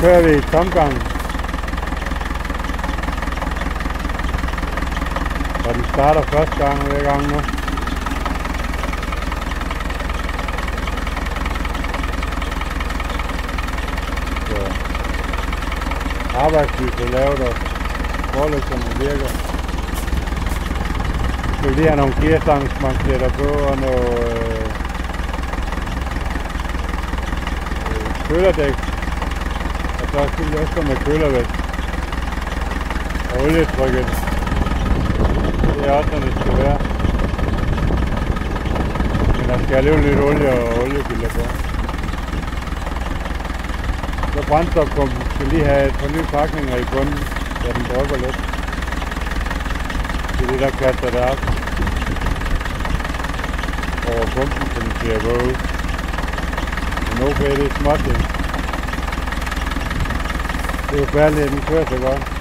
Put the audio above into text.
kører vi i tomgang. Og den starter første gang og hver gang nu. Så arbejdslyset er lavet, og forlygterne virker. Vi skal lige have nogle gearstangsmanchetter på og noget kølerdæk. Og så skal vi også med kølervægt. Og olietrykket. Det er også sådan, det skal være. Men der skal alligevel lidt olie og oliefilter på. Så brændstofpumpen skal lige have et par nye pakninger i bunden, så den drypper lidt. Det er det, der kaster det op over pumpen, så den skal gå ud. Men okay, det er småt. Det er jo færdigt, at den kører så godt.